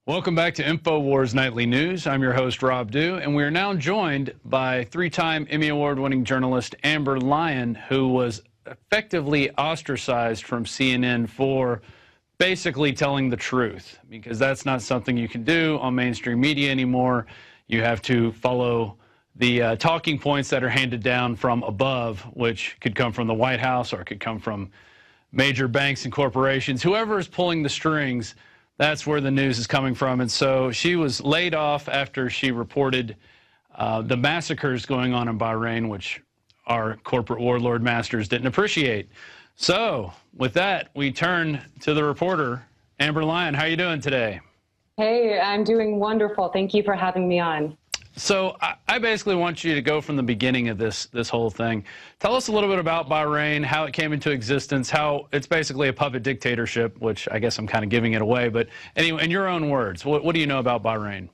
Welcome back to InfoWars Nightly News. I'm your host, Rob Dew, and we are now joined by three-time Emmy Award-winning journalist Amber Lyon, who was effectively ostracized from CNN for basically telling the truth, because that's not something you can do on mainstream media anymore. You have to follow the talking points that are handed down from above, which could come from the White House or it could come from major banks and corporations. Whoever is pulling the strings, that's where the news is coming from. And so she was laid off after she reported the massacres going on in Bahrain, which our corporate warlord masters didn't appreciate. So with that, we turn to the reporter, Amber Lyon. How are you doing today? Hey, I'm doing wonderful. Thank you for having me on. So I basically want you to go from the beginning of this whole thing. Tell us a little bit about Bahrain, how it came into existence, how it's basically a puppet dictatorship, which I guess I'm kind of giving it away. But anyway, in your own words, what do you know about Bahrain?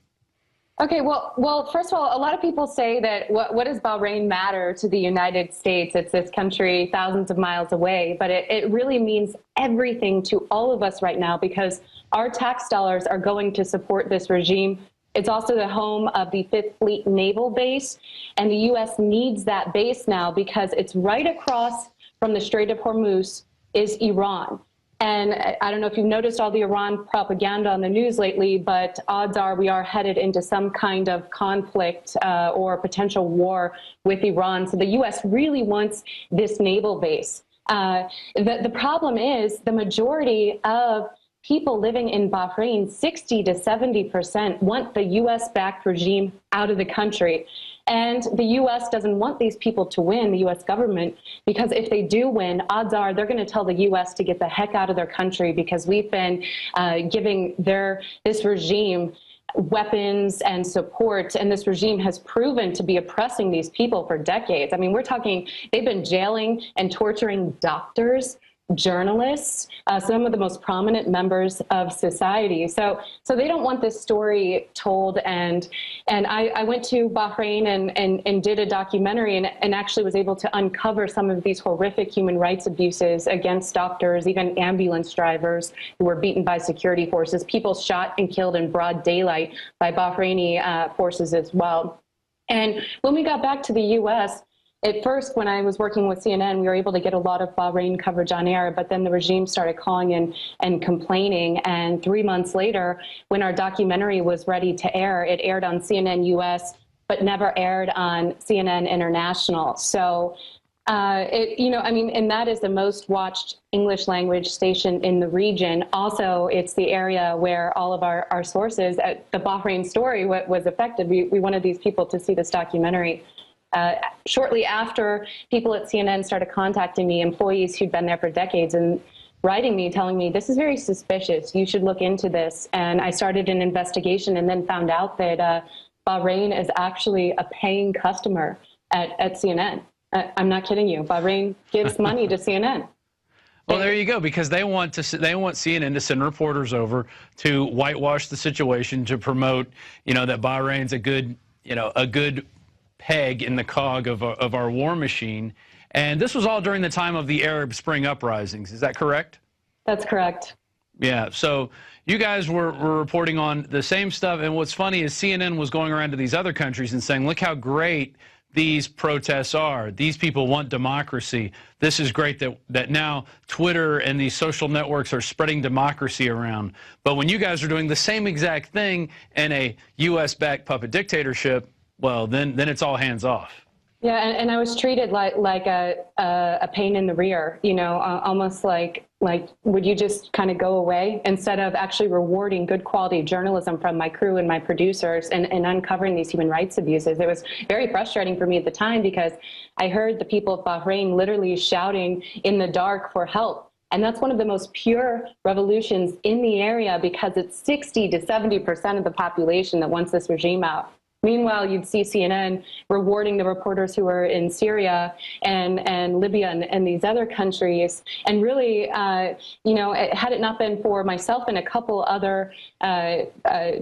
Okay, well, first of all, a lot of people say that what does Bahrain matter to the United States? It's this country thousands of miles away, but it really means everything to all of us right now because our tax dollars are going to support this regime. It's also the home of the 5th Fleet Naval Base, and the U.S. needs that base now because it's right across from the Strait of Hormuz is Iran. And I don't know if you've noticed all the Iran propaganda on the news lately, but odds are we are headed into some kind of conflict or potential war with Iran. So the U.S. really wants this naval base. The problem is the majority of people living in Bahrain, 60 to 70%, want the U.S.-backed regime out of the country. And the U.S. doesn't want these people to win, the U.S. government, because if they do win, odds are they're going to tell the U.S. to get the heck out of their country because we've been giving this regime weapons and support, and this regime has proven to be oppressing these people for decades. I mean, we're talking, they've been jailing and torturing doctors, journalists, some of the most prominent members of society. So they don't want this story told. And I went to Bahrain and did a documentary and actually was able to uncover some of these horrific human rights abuses against doctors, even ambulance drivers who were beaten by security forces, people shot and killed in broad daylight by Bahraini forces as well. And when we got back to the U.S., at first, when I was working with CNN, we were able to get a lot of Bahrain coverage on air, but then the regime started calling in and complaining. And 3 months later, when our documentary was ready to air, it aired on CNN US, but never aired on CNN International. So, and that is the most watched English language station in the region. Also, it's the area where all of our sources, the Bahrain story was affected. We wanted these people to see this documentary. Shortly after, people at CNN started contacting me, employees who'd been there for decades, and writing me, telling me, this is very suspicious, you should look into this. And I started an investigation and then found out that Bahrain is actually a paying customer at CNN. I'm not kidding you. Bahrain gives money to CNN. Well, there you go, because they want CNN to send reporters over to whitewash the situation, to promote, that Bahrain's a good peg in the cog of our war machine. And this was all during the time of the Arab Spring uprisings. Is that correct? That's correct. Yeah. So you guys were reporting on the same stuff. And what's funny is CNN was going around to these other countries and saying, look how great these protests are. These people want democracy. This is great that now Twitter and these social networks are spreading democracy around. But when you guys are doing the same exact thing in a U.S.-backed puppet dictatorship, well, then it's all hands off. Yeah, and I was treated like a pain in the rear, almost like would you just kind of go away, instead of actually rewarding good quality journalism from my crew and my producers and uncovering these human rights abuses. It was very frustrating for me at the time because I heard the people of Bahrain literally shouting in the dark for help. And that's one of the most pure revolutions in the area because it's 60 to 70% of the population that wants this regime out. Meanwhile, you'd see CNN rewarding the reporters who are in Syria and Libya and these other countries. And really, had it not been for myself and a couple other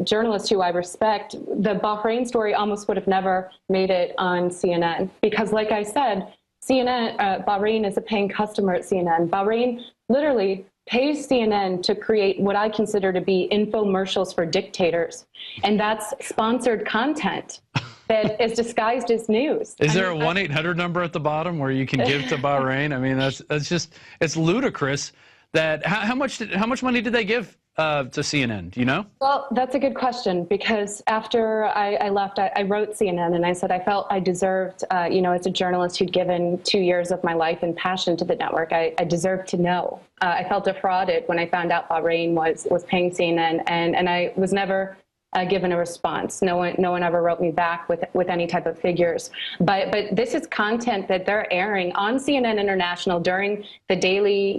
journalists who I respect, the Bahrain story almost would have never made it on CNN. Because like I said, Bahrain is a paying customer at CNN. Bahrain literally pays CNN to create what I consider to be infomercials for dictators. And that's sponsored content that is disguised as news. Is there a 1-800 number at the bottom where you can give to Bahrain? I mean, that's just, it's ludicrous. That how much money did they give to CNN? Do you know? Well, that's a good question, because after I left, I wrote CNN and I said I felt I deserved, as a journalist who'd given 2 years of my life and passion to the network, I deserved to know. I felt defrauded when I found out Bahrain was paying CNN, and I was never given a response. No one ever wrote me back with any type of figures. But this is content that they're airing on CNN International during the daily,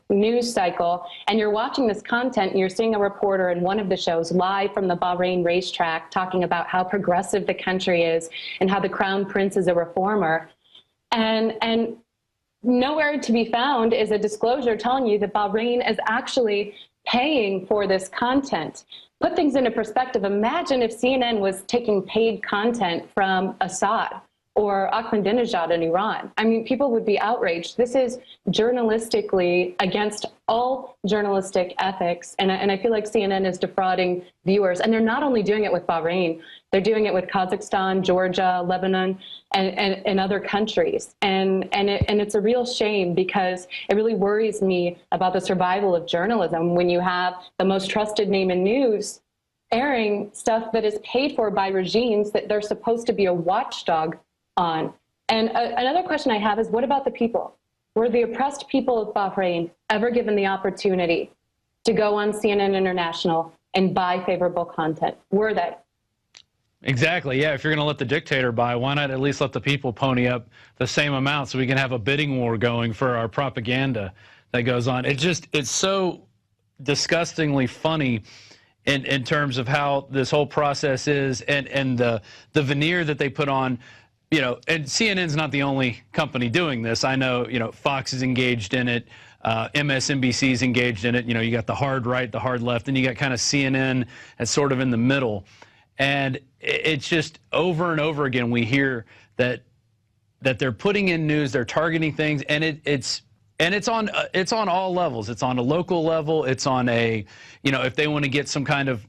news cycle. And you're watching this content and you're seeing a reporter in one of the shows live from the Bahrain racetrack talking about how progressive the country is and how the crown prince is a reformer. And nowhere to be found is a disclosure telling you that Bahrain is actually paying for this content. Put things into perspective. Imagine if CNN was taking paid content from Assad or Ahmadinejad in Iran. I mean, people would be outraged. This is journalistically against all journalistic ethics. And I feel like CNN is defrauding viewers. And they're not only doing it with Bahrain, they're doing it with Kazakhstan, Georgia, Lebanon, and other countries. And it's a real shame, because it really worries me about the survival of journalism when you have the most trusted name in news airing stuff that is paid for by regimes that they're supposed to be a watchdog on. And another question I have is, what about the people? Were the oppressed people of Bahrain ever given the opportunity to go on CNN International and buy favorable content? Were they? Exactly. Yeah. If you're going to let the dictator buy, why not at least let the people pony up the same amount so we can have a bidding war going for our propaganda that goes on? It's so disgustingly funny in terms of how this whole process is, and the veneer that they put on. And CNN's not the only company doing this. I know, Fox is engaged in it. MSNBC's engaged in it. You got the hard right, the hard left, and you got kind of CNN as sort of in the middle. And it's just over and over again we hear that they're putting in news, they're targeting things, and it's on all levels. It's on a local level. It's on a, if they want to get some kind of,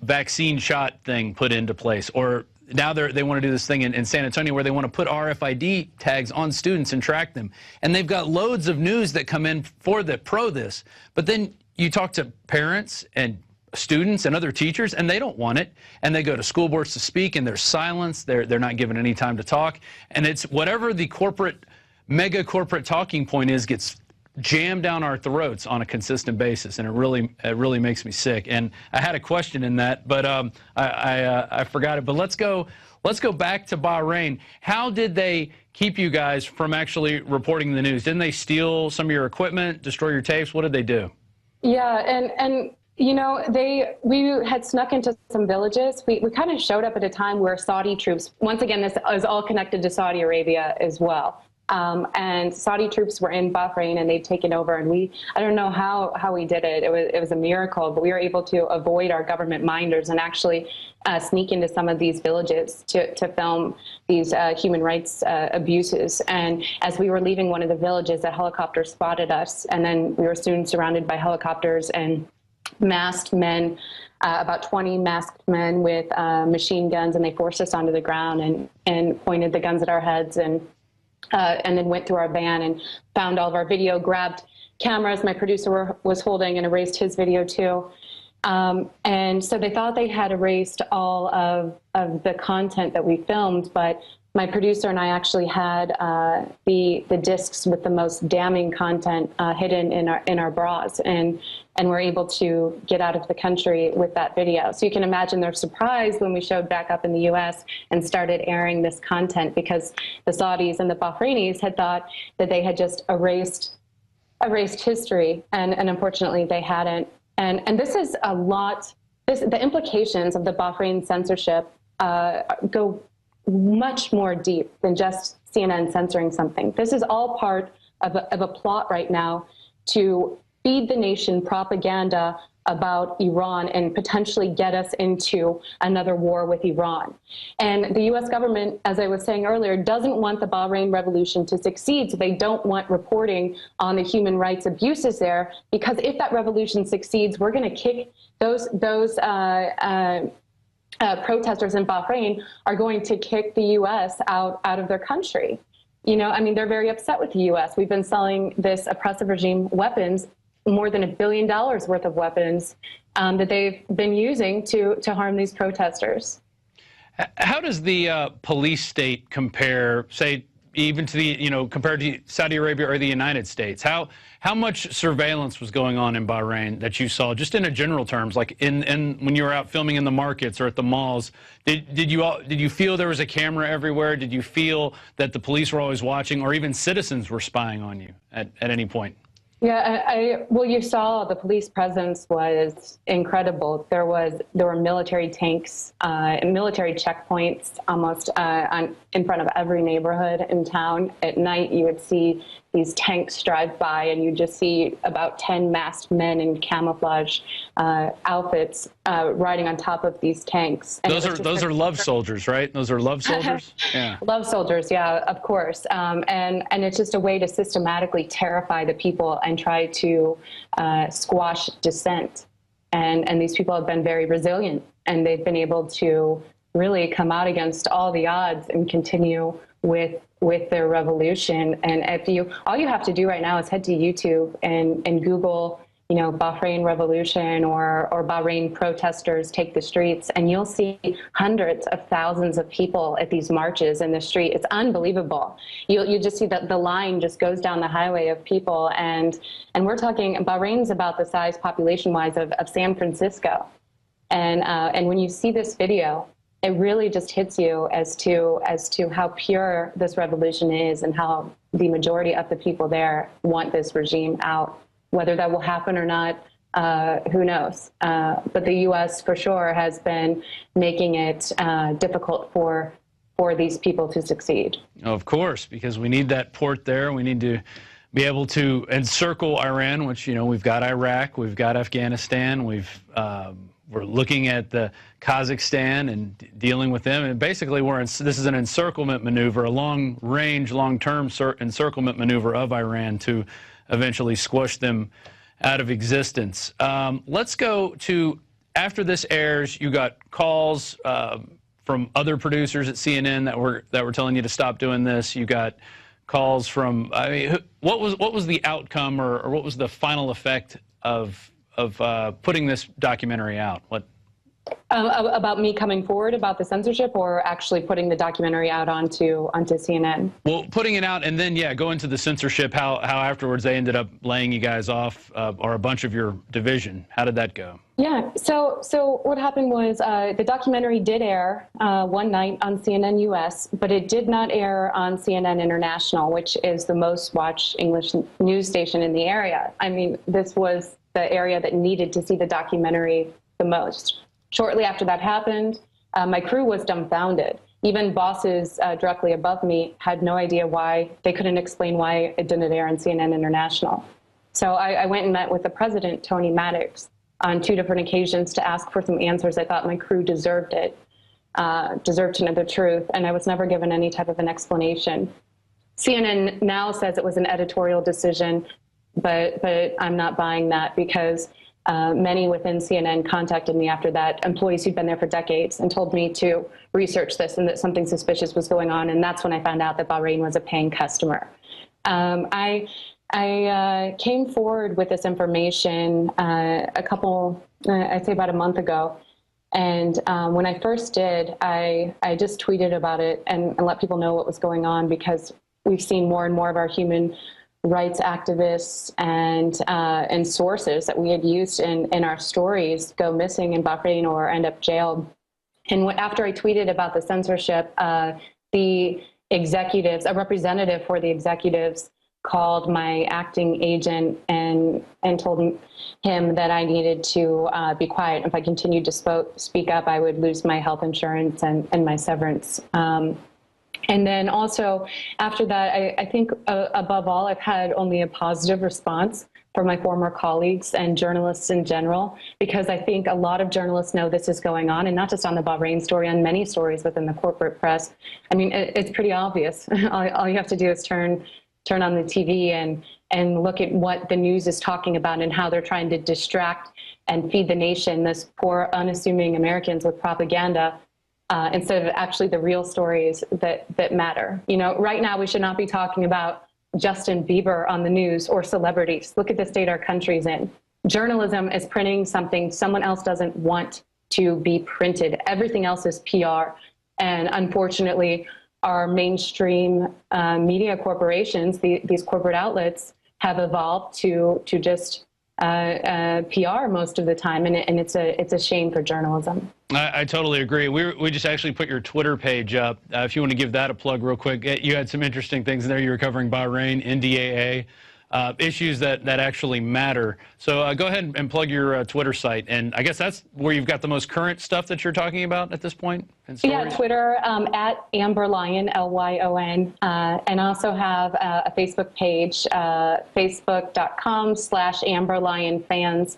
vaccine shot thing put into place, or now they want to do this thing in San Antonio where they want to put RFID tags on students and track them. And they've got loads of news that come in for this. But then you talk to parents and students and other teachers, and they don't want it. And they go to school boards to speak, and there's silence. They're not given any time to talk. And it's whatever the mega corporate talking point is gets jammed down our throats on a consistent basis, and it really makes me sick. And I had a question in that, but I forgot it. But let's go back to Bahrain. How did they keep you guys from actually reporting the news? Didn't they steal some of your equipment, destroy your tapes? What did they do? Yeah, and we had snuck into some villages. We kind of showed up at a time where Saudi troops, once again, this is all connected to Saudi Arabia as well. And Saudi troops were in Bahrain, and they'd taken over, and I don't know how we did it. It was a miracle, but we were able to avoid our government minders and actually sneak into some of these villages to film these human rights abuses. And as we were leaving one of the villages, a helicopter spotted us, and then we were soon surrounded by helicopters and masked men, about 20 masked men with machine guns, and they forced us onto the ground and pointed the guns at our heads, and then went through our van and found all of our video, grabbed cameras my producer was holding, and erased his video too. And so they thought they had erased all of the content that we filmed, but my producer and I actually had the discs with the most damning content hidden in our bras, and were able to get out of the country with that video. So you can imagine their surprise when we showed back up in the U.S. and started airing this content, because the Saudis and the Bahrainis had thought that they had just erased history, and unfortunately they hadn't. And this is a lot. The implications of the Bahrain censorship go much more deep than just CNN censoring something. This is all part of a plot right now to feed the nation propaganda about Iran and potentially get us into another war with Iran. And the U.S. government, as I was saying earlier, doesn't want the Bahrain revolution to succeed. So they don't want reporting on the human rights abuses there, because if that revolution succeeds, we're going to kick those protesters in Bahrain are going to kick the U.S. out of their country. You know, I mean, they're very upset with the U.S. We've been selling this oppressive regime weapons, more than $1 billion worth of weapons that they've been using to harm these protesters. How does the police state compare, say, even to the, you know, compared to Saudi Arabia or the United States? How much surveillance was going on in Bahrain that you saw, just in a general terms, like in when you were out filming in the markets or at the malls? Did you feel there was a camera everywhere? Did you feel that the police were always watching, or even citizens were spying on you at any point? Yeah, well, you saw the police presence was incredible. There were military tanks, and military checkpoints almost in front of every neighborhood in town. At night, you would see these tanks drive by, and you just see about 10 masked men in camouflage outfits riding on top of these tanks. And those are love soldiers, right? Those are love soldiers? Yeah. Love soldiers, yeah, of course. And it's just a way to systematically terrify the people and try to squash dissent. And these people have been very resilient, and they've been able to really come out against all the odds and continue with their revolution. And all you have to do right now is head to YouTube and Google, you know, Bahrain revolution or Bahrain protesters take the streets, and you'll see hundreds of thousands of people at these marches in the street. It's unbelievable. You just see that the line just goes down the highway of people, and we're talking, Bahrain's about the size population-wise of San Francisco. And when you see this video, it really just hits you as to how pure this revolution is and how the majority of the people there want this regime out. Whether that will happen or not, who knows? But the U.S. for sure has been making it difficult for these people to succeed. Of course, because we need that port there. We need to be able to encircle Iran, which, you know, we've got Iraq, we've got Afghanistan, we're looking at the Kazakhstan and dealing with them, and basically this is an encirclement maneuver, a long-range, long-term encirclement maneuver of Iran to eventually squash them out of existence. Let's go to, after this airs, you got calls from other producers at CNN that were telling you to stop doing this. You got calls from, I mean, what was the outcome, or what was the final effect of putting this documentary out? What? About me coming forward about the censorship, or actually putting the documentary out onto CNN? Well, putting it out, and then, yeah, go into the censorship, how afterwards they ended up laying you guys off, or a bunch of your division. How did that go? Yeah, so what happened was the documentary did air one night on CNN US, but it did not air on CNN International, which is the most watched English news station in the area. I mean, this was the area that needed to see the documentary the most. Shortly after that happened, my crew was dumbfounded. Even bosses directly above me had no idea why. They couldn't explain why it didn't air on CNN International. So I went and met with the president, Tony Maddox, on 2 different occasions to ask for some answers. I thought my crew deserved it, deserved to know the truth, and I was never given any type of an explanation. CNN now says it was an editorial decision, but I'm not buying that, because many within CNN contacted me after that, employees who'd been there for decades, and told me to research this and that something suspicious was going on. And that's when I found out that Bahrain was a paying customer. I came forward with this information I'd say about a month ago. And when I first did, I just tweeted about it and let people know what was going on, because we've seen more and more of our human rights activists and sources that we had used in our stories go missing in Bahrain or end up jailed. And after I tweeted about the censorship, the executives, a representative for the executives, called my acting agent and told him that I needed to be quiet. If I continued to speak up, I would lose my health insurance and my severance. And then also after that, I think above all, I've had only a positive response for my former colleagues and journalists in general, because I think a lot of journalists know this is going on, and not just on the Bahrain story, on many stories within the corporate press. I mean, it's pretty obvious. All you have to do is turn on the TV and look at what the news is talking about and how they're trying to distract and feed the nation, this poor, unassuming Americans, with propaganda instead of actually the real stories that matter. You know, right now we should not be talking about Justin Bieber on the news or celebrities. Look at the state our country's in. Journalism is printing something someone else doesn't want to be printed. Everything else is PR. And unfortunately, our mainstream media corporations, these corporate outlets, have evolved to just PR most of the time, and it's a shame for journalism. I totally agree. We just actually put your Twitter page up. If you want to give that a plug real quick, you had some interesting things there. You were covering Bahrain, NDAA, issues that actually matter. So go ahead and plug your Twitter site, and I guess that's where you've got the most current stuff that you're talking about at this point. Yeah, Twitter at Amber Lyon, Lyon, and I also have a Facebook page, facebook.com/AmberLionFans.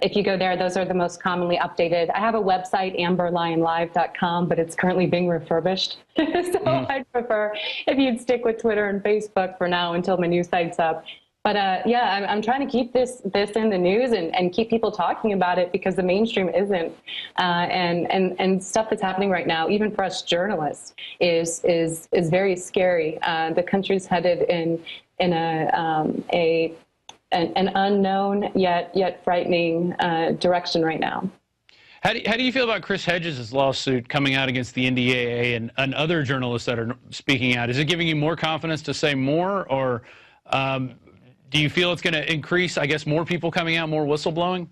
If you go there, those are the most commonly updated. I have a website, amberlionlive.com, but it's currently being refurbished. So I'd prefer if you'd stick with Twitter and Facebook for now until my new site's up. But yeah, I'm trying to keep this in the news and keep people talking about it, because the mainstream isn't. And stuff that's happening right now, even for us journalists, is very scary. The country's headed in an unknown yet frightening direction right now. How do you feel about Chris Hedges' lawsuit coming out against the NDAA and other journalists that are speaking out? Is it giving you more confidence to say more, or do you feel it's going to increase, I guess, more people coming out, more whistleblowing?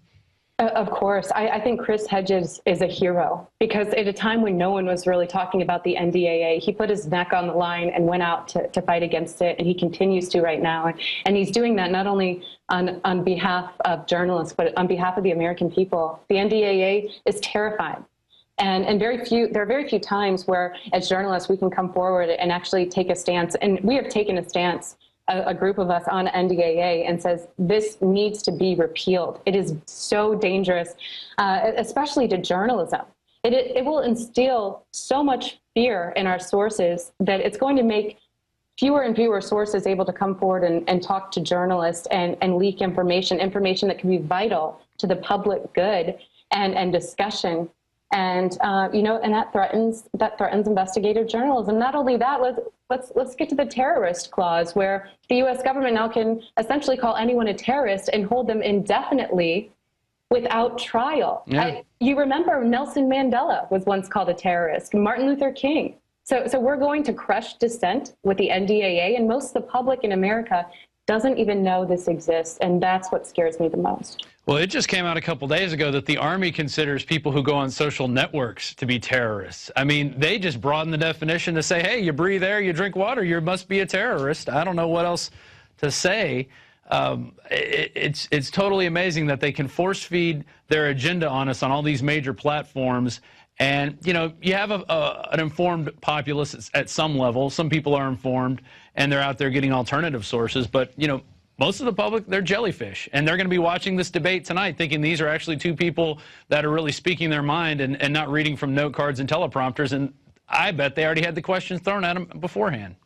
Of course. I think Chris Hedges is a hero, because at a time when no one was really talking about the NDAA, he put his neck on the line and went out to fight against it, and he continues to right now. And he's doing that not only on behalf of journalists, but on behalf of the American people. The NDAA is terrifying. And there are very few times where, as journalists, we can come forward and actually take a stance. And we have taken a stance, a group of us, on NDAA, and says this needs to be repealed. It is so dangerous, especially to journalism. It will instill so much fear in our sources that it's going to make fewer and fewer sources able to come forward and talk to journalists and leak information that can be vital to the public good and discussion. And you know, and that threatens investigative journalism. Not only that, let's get to the terrorist clause, where the U.S. government now can essentially call anyone a terrorist and hold them indefinitely without trial. Yeah. You remember Nelson Mandela was once called a terrorist, Martin Luther King. So we're going to crush dissent with the NDAA, and most of the public in America doesn't even know this exists, and that's what scares me the most. Well, it just came out a couple days ago that the Army considers people who go on social networks to be terrorists. I mean, they just broaden the definition to say, hey, you breathe air, you drink water, you must be a terrorist. I don't know what else to say. It's totally amazing that they can force feed their agenda on us on all these major platforms. And, you know, you have an informed populace at some level. Some people are informed, and they're out there getting alternative sources. But, you know, most of the public, they're jellyfish. And they're going to be watching this debate tonight thinking these are actually two people that are really speaking their mind and not reading from note cards and teleprompters. And I bet they already had the questions thrown at them beforehand.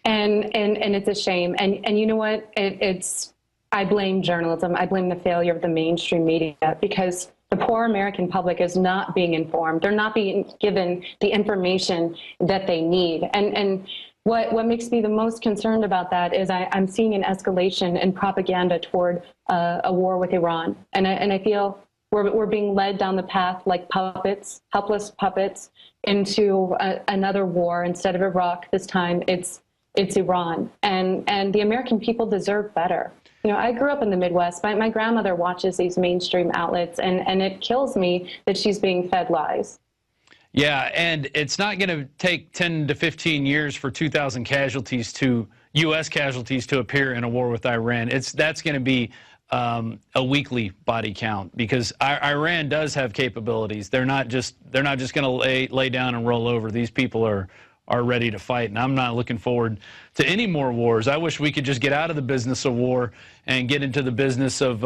And it's a shame. And you know what? I blame journalism. I blame the failure of the mainstream media, because the poor American public is not being informed. They're not being given the information that they need. And what makes me the most concerned about that is I'm seeing an escalation in propaganda toward a war with Iran. And I feel we're being led down the path like puppets, helpless puppets, into another war. Instead of Iraq this time, it's Iran. And the American people deserve better. You know, I grew up in the Midwest. My grandmother watches these mainstream outlets, and it kills me that she's being fed lies. Yeah, and it's not going to take 10 to 15 years for 2,000 casualties U.S. casualties to appear in a war with Iran. That's going to be a weekly body count, because Iran does have capabilities. They're not just going to lay down and roll over. These people are are ready to fight. And I'm not looking forward to any more wars. I wish we could just get out of the business of war and get into the business of,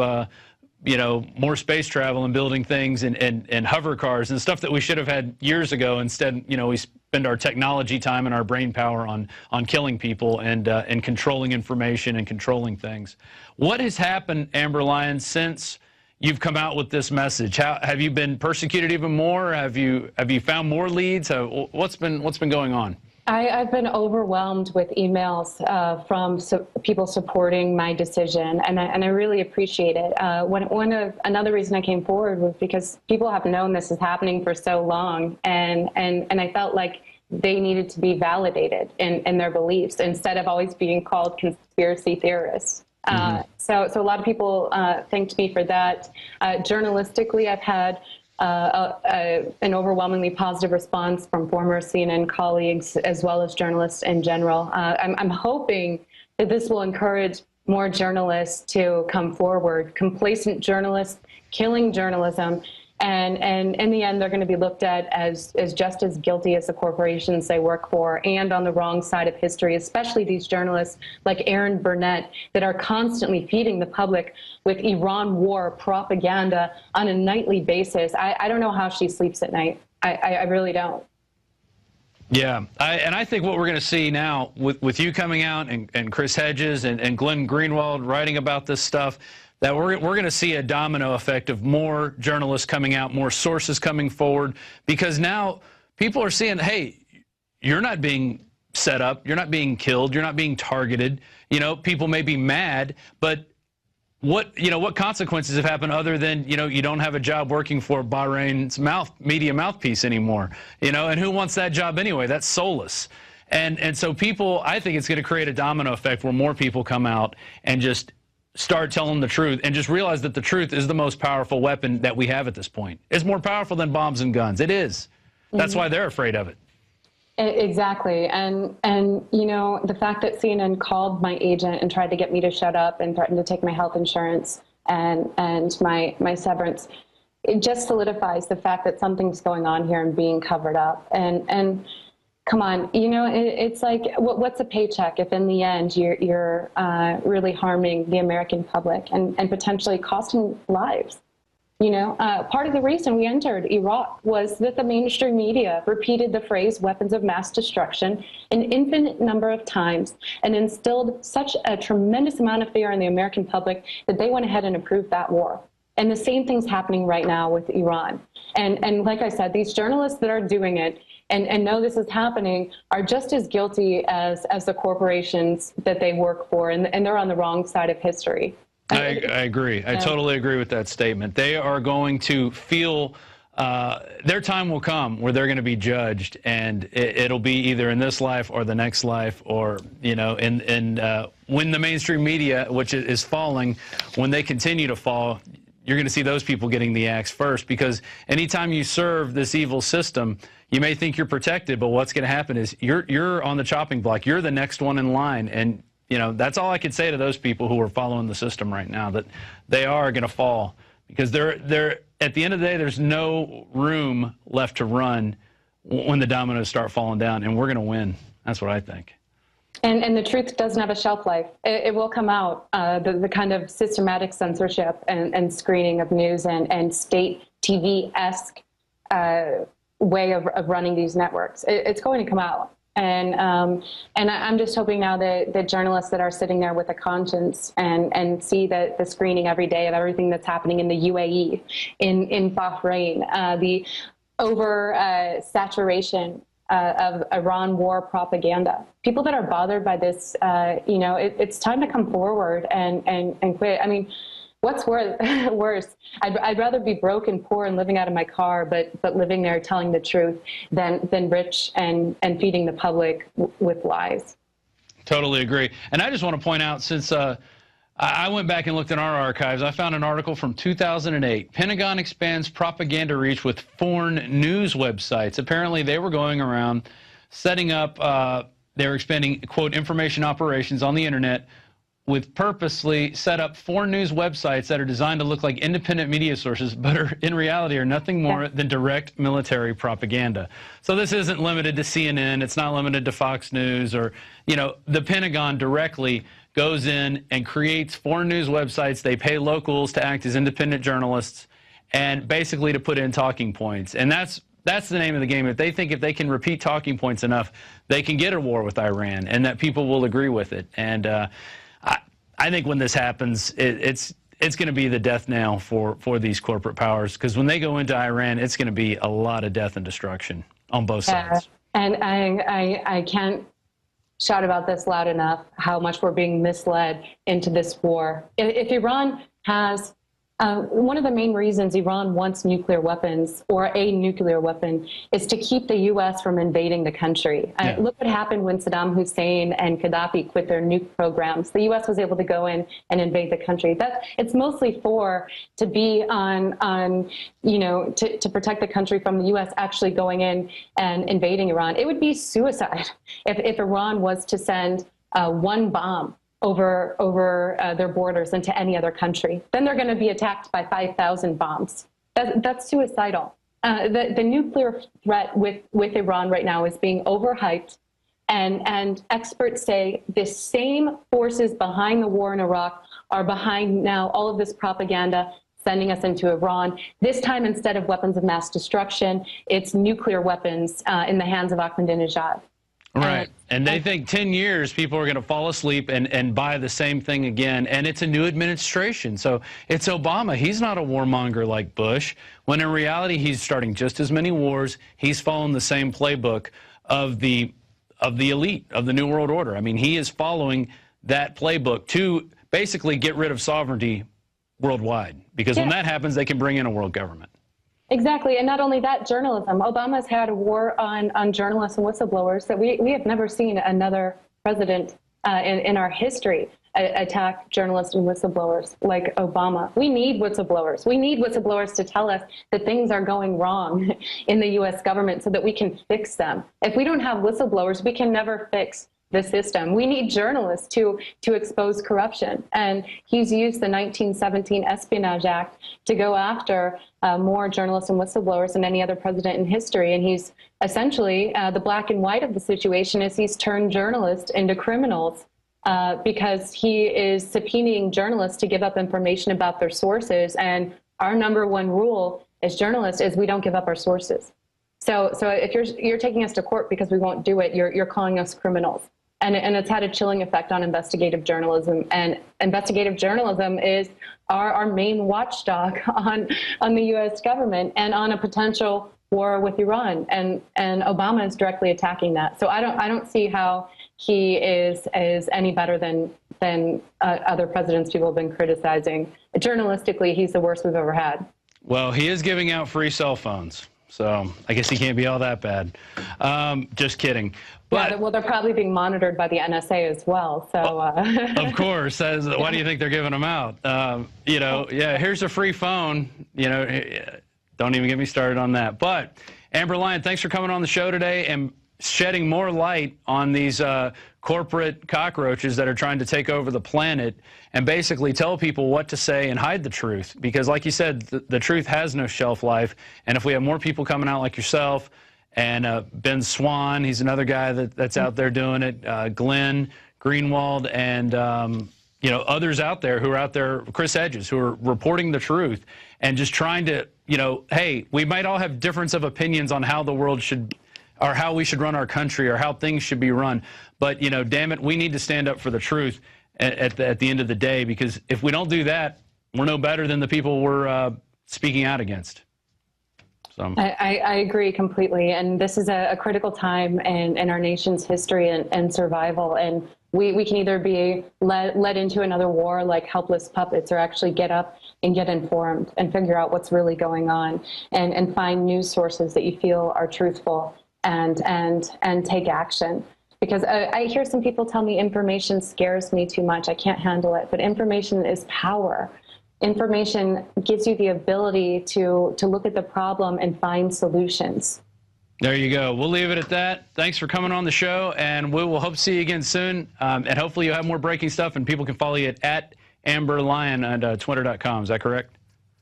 you know, more space travel and building things and hover cars and stuff that we should have had years ago. Instead, you know, we spend our technology time and our brain power on killing people and controlling information and controlling things. What has happened, Amber Lyon, since you've come out with this message? How have you been persecuted even more? Have you found more leads? What's been going on? I've been overwhelmed with emails from people supporting my decision, and I really appreciate it. Another reason I came forward was because people have known this is happening for so long, and I felt like they needed to be validated in their beliefs instead of always being called conspiracy theorists. So a lot of people thanked me for that. Journalistically, I've had an overwhelmingly positive response from former CNN colleagues as well as journalists in general. I'm hoping that this will encourage more journalists to come forward. Complacent journalists killing journalism, and in the end, they're going to be looked at as just as guilty as the corporations they work for, and on the wrong side of history, especially these journalists like Erin Burnett that are constantly feeding the public with Iran war propaganda on a nightly basis. I don't know how she sleeps at night. I really don't. Yeah, and I think what we're going to see now with you coming out and Chris Hedges and Glenn Greenwald writing about this stuff, that we're going to see a domino effect of more journalists coming out, more sources coming forward, because now people are seeing, hey, you're not being set up, you're not being killed, you're not being targeted. You know, people may be mad, but what consequences have happened other than, you know, you don't have a job working for Bahrain's media mouthpiece anymore, you know, and who wants that job anyway? That's soulless. And so people, I think it's going to create a domino effect where more people come out and just start telling the truth and just realize that the truth is the most powerful weapon that we have at this point. It's more powerful than bombs and guns. It is. That's why they're afraid of it. Exactly. And you know, the fact that CNN called my agent and tried to get me to shut up and threatened to take my health insurance and my severance, it just solidifies the fact that something's going on here and being covered up. And come on, you know, it's like, what's a paycheck if in the end you're really harming the American public and potentially costing lives? You know, part of the reason we entered Iraq was that the mainstream media repeated the phrase weapons of mass destruction an infinite number of times and instilled such a tremendous amount of fear in the American public that they went ahead and approved that war. And the same thing's happening right now with Iran. And like I said, these journalists that are doing it and know this is happening are just as guilty as the corporations that they work for, and they're on the wrong side of history. I agree. I totally agree with that statement. They are going to feel their time will come where they're going to be judged, and it'll be either in this life or the next life, or, you know, when the mainstream media, which is falling, when they continue to fall, you're going to see those people getting the axe first, because anytime you serve this evil system, you may think you're protected, but what's going to happen is you're on the chopping block. You're the next one in line, and you know, that's all I could say to those people who are following the system right now, that they are going to fall, because they're at the end of the day, there's no room left to run when the dominoes start falling down, and we're going to win. That's what I think. And the truth doesn't have a shelf life. It will come out. The kind of systematic censorship and screening of news and state TV-esque way of running these networks, it's going to come out. And I'm just hoping now that journalists that are sitting there with a conscience and see the screening every day of everything that's happening in the UAE, in Bahrain, the saturation of Iran war propaganda. People that are bothered by this, you know, it's time to come forward and quit. I mean, what's worse? I'd rather be broke and poor and living out of my car, but living there telling the truth than rich and feeding the public with lies. Totally agree. And I just want to point out, since I went back and looked in our archives, I found an article from 2008. Pentagon expands propaganda reach with foreign news websites. Apparently, they were going around setting up, they were expanding, quote, information operations on the internet with purposely set up 4 news websites that are designed to look like independent media sources, but are in reality are nothing more than direct military propaganda. So this isn't limited to CNN. It's not limited to Fox News, or, you know, the Pentagon directly goes in and creates 4 news websites. They pay locals to act as independent journalists and basically to put in talking points. And that's the name of the game. If they think if they can repeat talking points enough, they can get a war with Iran, and that people will agree with it. And I think when this happens, it's going to be the death knell for these corporate powers, because when they go into Iran, it's going to be a lot of death and destruction on both sides. And I can't shout about this loud enough, how much we're being misled into this war. If Iran has one of the main reasons Iran wants nuclear weapons, or a nuclear weapon, is to keep the U.S. from invading the country. Yeah. Look what happened when Saddam Hussein and Gaddafi quit their nuke programs. The U.S. was able to go in and invade the country. It's mostly to be on you know, to protect the country from the U.S. actually going in and invading Iran. It would be suicide if Iran was to send one bomb over their borders into any other country. Then they're going to be attacked by 5,000 bombs. That's suicidal. The nuclear threat with Iran right now is being overhyped, and experts say the same forces behind the war in Iraq are behind now all of this propaganda sending us into Iran. This time, instead of weapons of mass destruction, it's nuclear weapons in the hands of Ahmadinejad. Right. And they think 10 years people are going to fall asleep and buy the same thing again. And it's a new administration. So it's Obama. He's not a warmonger like Bush, when in reality he's starting just as many wars. He's following the same playbook of the elite of the New World Order. I mean, he is following that playbook to basically get rid of sovereignty worldwide. Because when that happens, they can bring in a world government. Exactly, and not only that, journalism. Obama's had a war on journalists and whistleblowers that we have never seen another president in our history attack journalists and whistleblowers like Obama. We need whistleblowers. We need whistleblowers to tell us that things are going wrong in the U.S. government so that we can fix them. If we don't have whistleblowers, we can never fix the system. We need journalists to expose corruption. And he's used the 1917 Espionage Act to go after more journalists and whistleblowers than any other president in history. And he's essentially, the black and white of the situation is he's turned journalists into criminals because he is subpoenaing journalists to give up information about their sources. And our #1 rule as journalists is we don't give up our sources. So if you're taking us to court because we won't do it, you're calling us criminals. And it's had a chilling effect on investigative journalism. And investigative journalism is our main watchdog on the U.S. government and on a potential war with Iran. And Obama is directly attacking that. So I don't see how he is any better than other presidents people have been criticizing. Journalistically, he's the worst we've ever had. Well, he is giving out free cell phones. So I guess he can't be all that bad. Just kidding. But, yeah, well, they're probably being monitored by the NSA as well. So of course. Why do you think they're giving them out? You know, yeah, here's a free phone. You know, don't even get me started on that. But Amber Lyon, thanks for coming on the show today and shedding more light on these corporate cockroaches that are trying to take over the planet and basically tell people what to say and hide the truth. Because like you said, the truth has no shelf life. And if we have more people coming out like yourself, and Ben Swan, he's another guy that's out there doing it, Glenn Greenwald, and you know, others out there who are out there, Chris Hedges, who are reporting the truth and just trying to, you know, hey, we might all have difference of opinions on how the world should, or how we should run our country, or how things should be run. But, you know, damn it, we need to stand up for the truth at the end of the day, because if we don't do that, we're no better than the people we're speaking out against. So. I agree completely. And this is a critical time in our nation's history and survival. And we can either be led into another war like helpless puppets, or actually get up and get informed and figure out what's really going on, and find news sources that you feel are truthful and take action. Because I hear some people tell me information scares me too much. I can't handle it. But information is power. Information gives you the ability to look at the problem and find solutions. There you go. We'll leave it at that. Thanks for coming on the show, and we will hope to see you again soon. And hopefully you'll have more breaking stuff, and people can follow you at Amber Lion at twitter.com. Is that correct?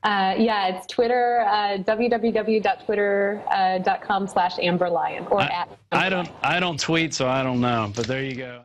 Yeah, it's Twitter, www.twitter.com/AmberLion or at I don't tweet, so I don't know, but there you go.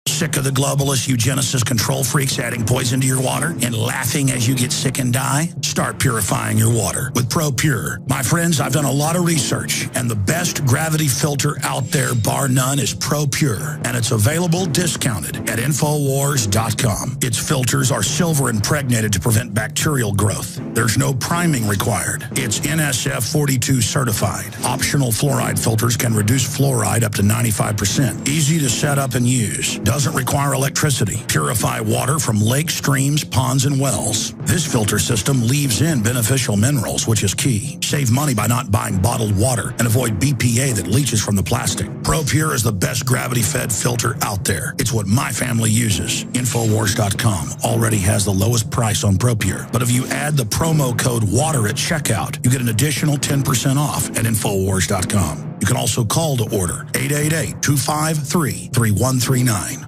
Sick of the globalist eugenicist control freaks adding poison to your water and laughing as you get sick and die? Start purifying your water with ProPure. My friends, I've done a lot of research, and the best gravity filter out there, bar none, is ProPure, and it's available discounted at Infowars.com. Its filters are silver impregnated to prevent bacterial growth. There's no priming required. It's NSF 42 certified. Optional fluoride filters can reduce fluoride up to 95%. Easy to set up and use. Doesn't require electricity. Purify water from lakes, streams, ponds, and wells. This filter system leaves in beneficial minerals, which is key. Save money by not buying bottled water and avoid BPA that leaches from the plastic. ProPure is the best gravity-fed filter out there. It's what my family uses. Infowars.com already has the lowest price on ProPure. But if you add the promo code WATER at checkout, you get an additional 10% off at Infowars.com. You can also call to order 888-253-3139.